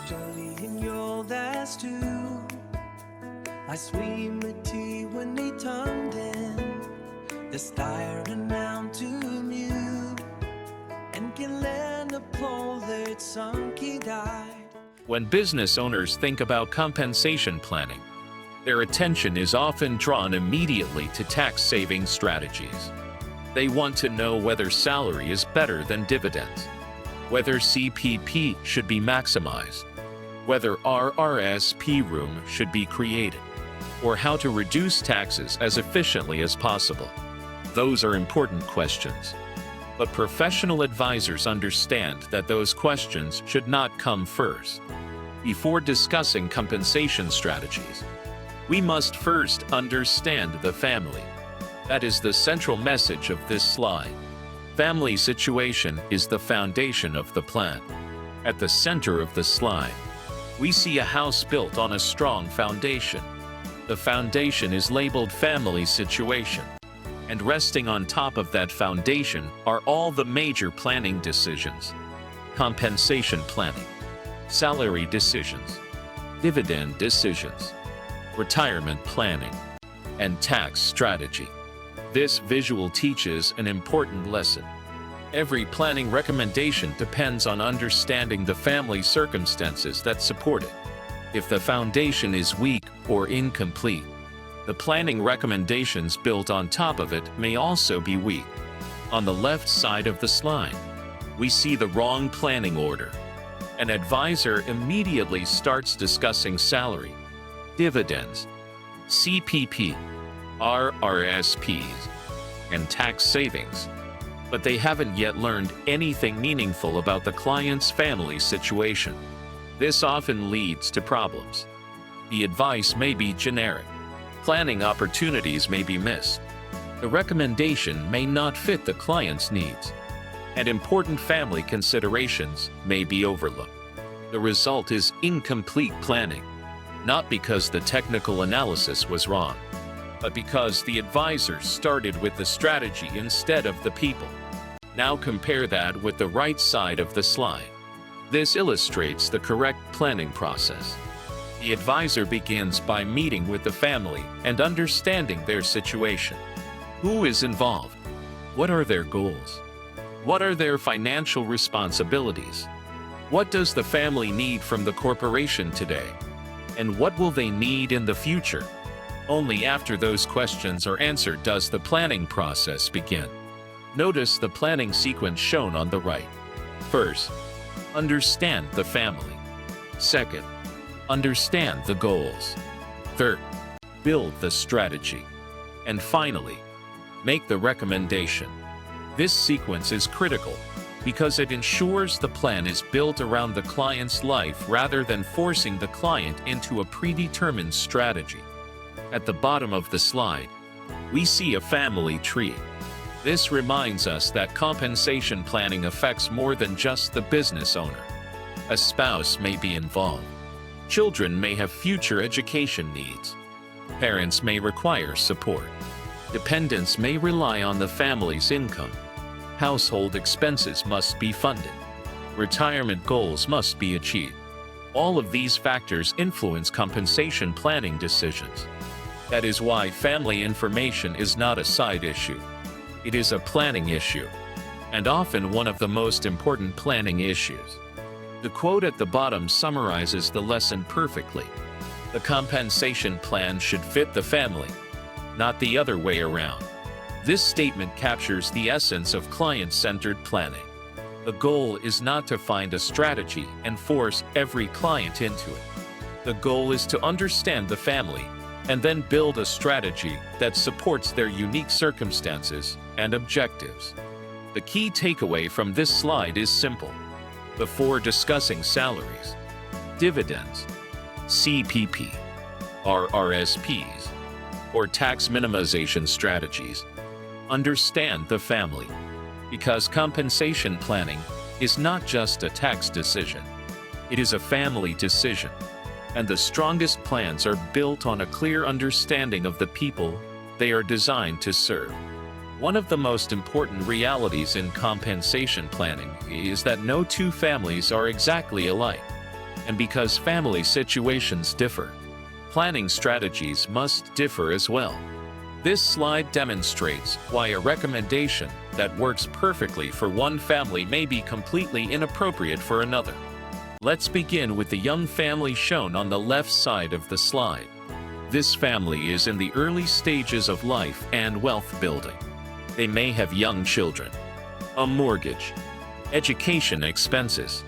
studying your last two. I swim med when they turned in. The staring down to mute. And can learn the pole that sunk he died. When business owners think about compensation planning, their attention is often drawn immediately to tax-saving strategies. They want to know whether salary is better than dividends, whether CPP should be maximized, whether RRSP room should be created, or how to reduce taxes as efficiently as possible. Those are important questions. But professional advisors understand that those questions should not come first. Before discussing compensation strategies, we must first understand the family. That is the central message of this slide. Family situation is the foundation of the plan. At the center of the slide, we see a house built on a strong foundation. The foundation is labeled family situation. And resting on top of that foundation are all the major planning decisions: compensation planning, salary decisions, dividend decisions, retirement planning, and tax strategy. This visual teaches an important lesson. Every planning recommendation depends on understanding the family circumstances that support it. If the foundation is weak or incomplete, the planning recommendations built on top of it may also be weak. On the left side of the slide, we see the wrong planning order. An advisor immediately starts discussing salary, dividends, CPP, RRSPs, and tax savings, but they haven't yet learned anything meaningful about the client's family situation. This often leads to problems. The advice may be generic. Planning opportunities may be missed. The recommendation may not fit the client's needs, and important family considerations may be overlooked. The result is incomplete planning, not because the technical analysis was wrong, but because the advisors started with the strategy instead of the people. Now compare that with the right side of the slide. This illustrates the correct planning process. The advisor begins by meeting with the family and understanding their situation. Who is involved? What are their goals? What are their financial responsibilities? What does the family need from the corporation today? And what will they need in the future? Only after those questions are answered does the planning process begin. Notice the planning sequence shown on the right. First, understand the family. Second, understand the goals. Third, build the strategy. And finally, make the recommendation. This sequence is critical because it ensures the plan is built around the client's life rather than forcing the client into a predetermined strategy. At the bottom of the slide, we see a family tree. This reminds us that compensation planning affects more than just the business owner. A spouse may be involved. Children may have future education needs. Parents may require support. Dependents may rely on the family's income. Household expenses must be funded. Retirement goals must be achieved. All of these factors influence compensation planning decisions. That is why family information is not a side issue. It is a planning issue, and often one of the most important planning issues. The quote at the bottom summarizes the lesson perfectly. The compensation plan should fit the family, not the other way around. This statement captures the essence of client-centered planning. The goal is not to find a strategy and force every client into it. The goal is to understand the family and then build a strategy that supports their unique circumstances and objectives. The key takeaway from this slide is simple. Before discussing salaries, dividends, CPP, RRSPs, or tax minimization strategies, understand the family, because compensation planning is not just a tax decision. It is a family decision, and the strongest plans are built on a clear understanding of the people they are designed to serve. One of the most important realities in compensation planning is that no two families are exactly alike. And because family situations differ, planning strategies must differ as well. This slide demonstrates why a recommendation that works perfectly for one family may be completely inappropriate for another. Let's begin with the young family shown on the left side of the slide. This family is in the early stages of life and wealth building. They may have young children, a mortgage, education expenses,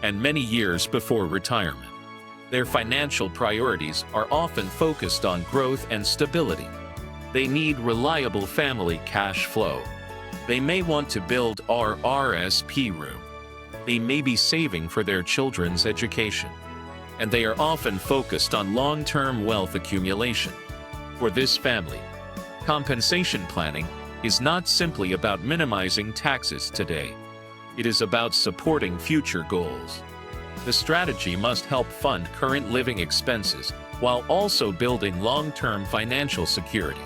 and many years before retirement. Their financial priorities are often focused on growth and stability. They need reliable family cash flow. They may want to build our RSP room. They may be saving for their children's education. And they are often focused on long-term wealth accumulation. For this family, compensation planning is not simply about minimizing taxes today. It is about supporting future goals. The strategy must help fund current living expenses while also building long-term financial security.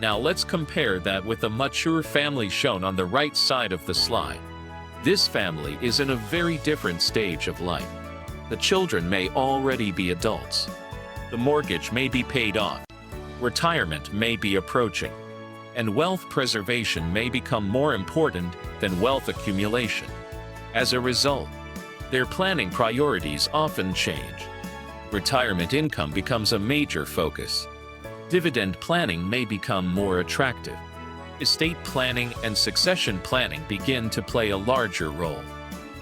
Now let's compare that with the mature family shown on the right side of the slide. This family is in a very different stage of life. The children may already be adults. The mortgage may be paid off. Retirement may be approaching. And wealth preservation may become more important than wealth accumulation. As a result, their planning priorities often change. Retirement income becomes a major focus. Dividend planning may become more attractive. Estate planning and succession planning begin to play a larger role.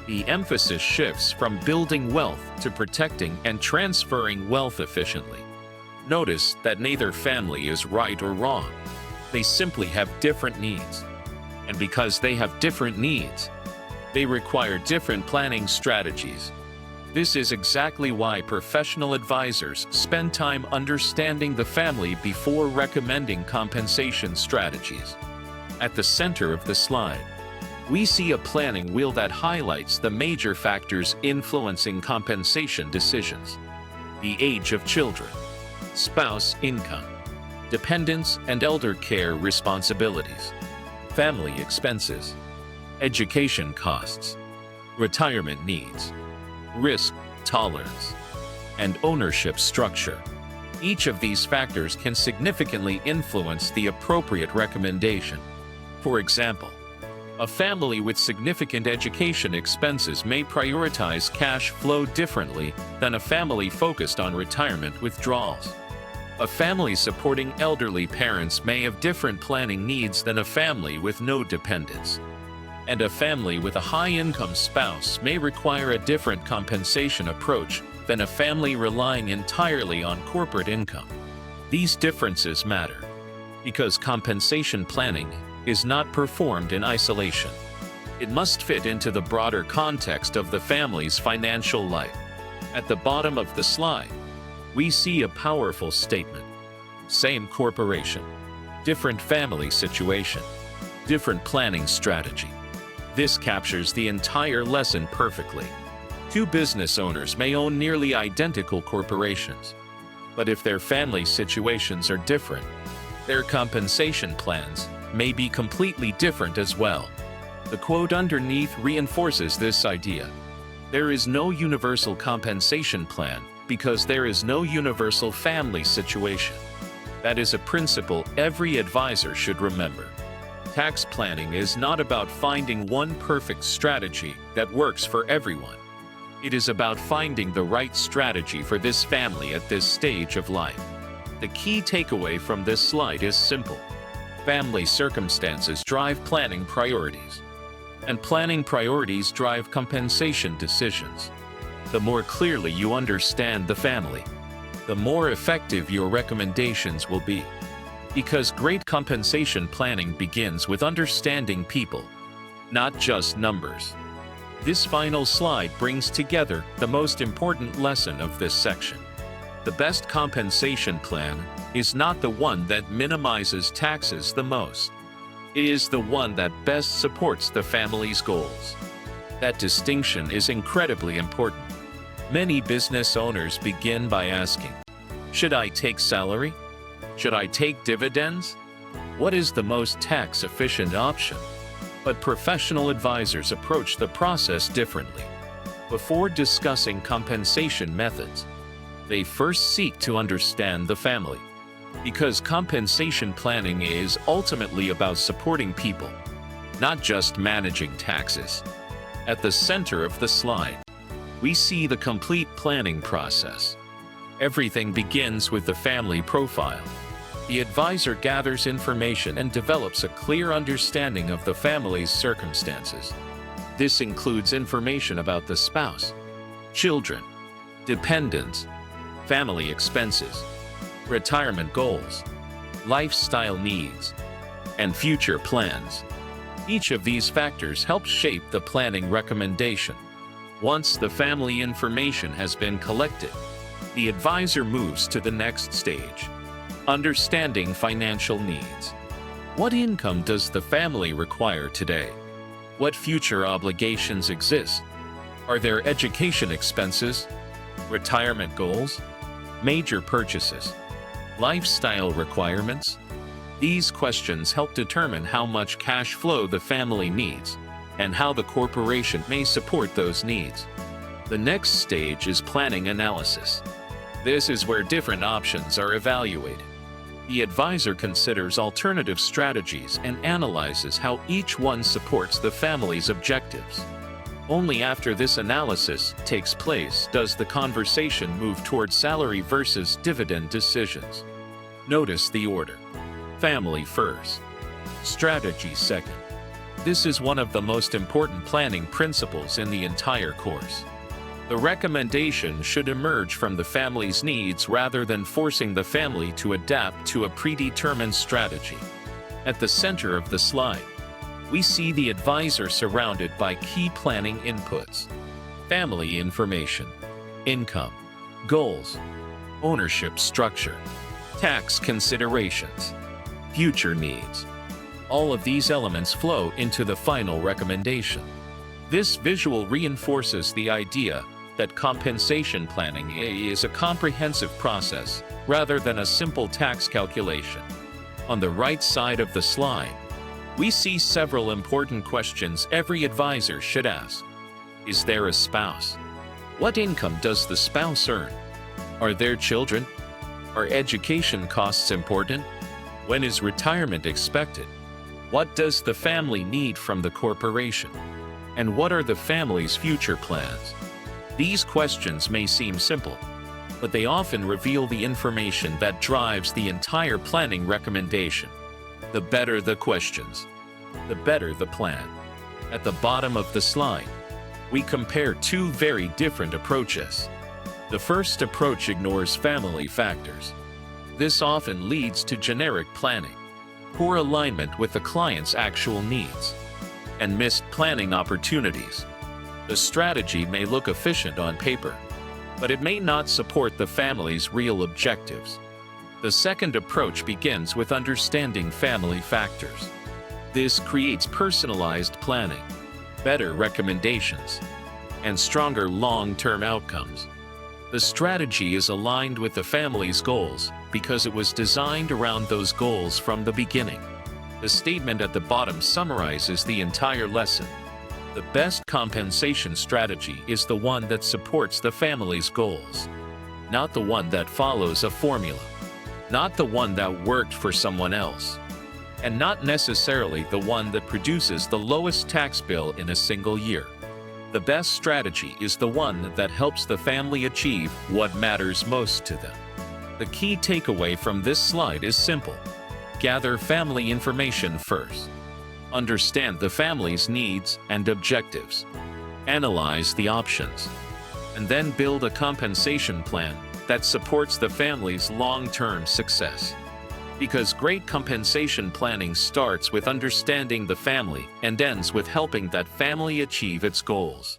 The emphasis shifts from building wealth to protecting and transferring wealth efficiently. Notice that neither family is right or wrong. They simply have different needs. And because they have different needs, they require different planning strategies. This is exactly why professional advisors spend time understanding the family before recommending compensation strategies. At the center of the slide, we see a planning wheel that highlights the major factors influencing compensation decisions: the age of children, spouse income, dependents and elder care responsibilities, family expenses, education costs, retirement needs, risk tolerance, and ownership structure. Each of these factors can significantly influence the appropriate recommendation. For example, a family with significant education expenses may prioritize cash flow differently than a family focused on retirement withdrawals. A family supporting elderly parents may have different planning needs than a family with no dependents. And a family with a high-income spouse may require a different compensation approach than a family relying entirely on corporate income. These differences matter because compensation planning is not performed in isolation. It must fit into the broader context of the family's financial life. At the bottom of the slide, we see a powerful statement. Same corporation, different family situation, different planning strategy. This captures the entire lesson perfectly. Two business owners may own nearly identical corporations, but if their family situations are different, their compensation plans may be completely different as well. The quote underneath reinforces this idea. There is no universal compensation plan because there is no universal family situation. That is a principle every advisor should remember. Tax planning is not about finding one perfect strategy that works for everyone. It is about finding the right strategy for this family at this stage of life. The key takeaway from this slide is simple. Family circumstances drive planning priorities, and planning priorities drive compensation decisions. The more clearly you understand the family, the more effective your recommendations will be. Because great compensation planning begins with understanding people, not just numbers. This final slide brings together the most important lesson of this section. The best compensation plan is not the one that minimizes taxes the most. It is the one that best supports the family's goals. That distinction is incredibly important. Many business owners begin by asking, should I take salary? Should I take dividends? What is the most tax-efficient option? But professional advisors approach the process differently. Before discussing compensation methods, they first seek to understand the family, because compensation planning is ultimately about supporting people, not just managing taxes. At the center of the slide, we see the complete planning process. Everything begins with the family profile. The advisor gathers information and develops a clear understanding of the family's circumstances. This includes information about the spouse, children, dependents, family expenses, retirement goals, lifestyle needs, and future plans. Each of these factors helps shape the planning recommendation. Once the family information has been collected, the advisor moves to the next stage: understanding financial needs. What income does the family require today? What future obligations exist? Are there education expenses, retirement goals, major purchases, lifestyle requirements? These questions help determine how much cash flow the family needs and how the corporation may support those needs. The next stage is planning analysis. This is where different options are evaluated. The advisor considers alternative strategies and analyzes how each one supports the family's objectives. Only after this analysis takes place does the conversation move toward salary versus dividend decisions. Notice the order: family first, strategy second. This is one of the most important planning principles in the entire course. The recommendation should emerge from the family's needs rather than forcing the family to adapt to a predetermined strategy. At the center of the slide, we see the advisor surrounded by key planning inputs: family information, income, goals, ownership structure, tax considerations, future needs. All of these elements flow into the final recommendation. This visual reinforces the idea that compensation planning is a comprehensive process rather than a simple tax calculation. On the right side of the slide, we see several important questions every advisor should ask. Is there a spouse? What income does the spouse earn? Are there children? Are education costs important? When is retirement expected? What does the family need from the corporation? And what are the family's future plans? These questions may seem simple, but they often reveal the information that drives the entire planning recommendation. The better the questions, the better the plan. At the bottom of the slide, we compare two very different approaches. The first approach ignores family factors. This often leads to generic planning, poor alignment with the client's actual needs, and missed planning opportunities. The strategy may look efficient on paper, but it may not support the family's real objectives. The second approach begins with understanding family factors. This creates personalized planning, better recommendations, and stronger long-term outcomes. The strategy is aligned with the family's goals because it was designed around those goals from the beginning. The statement at the bottom summarizes the entire lesson. The best compensation strategy is the one that supports the family's goals, not the one that follows a formula, not the one that worked for someone else, and not necessarily the one that produces the lowest tax bill in a single year. The best strategy is the one that helps the family achieve what matters most to them. The key takeaway from this slide is simple: gather family information first. Understand the family's needs and objectives. Analyze the options. And then build a compensation plan that supports the family's long-term success. Because great compensation planning starts with understanding the family and ends with helping that family achieve its goals.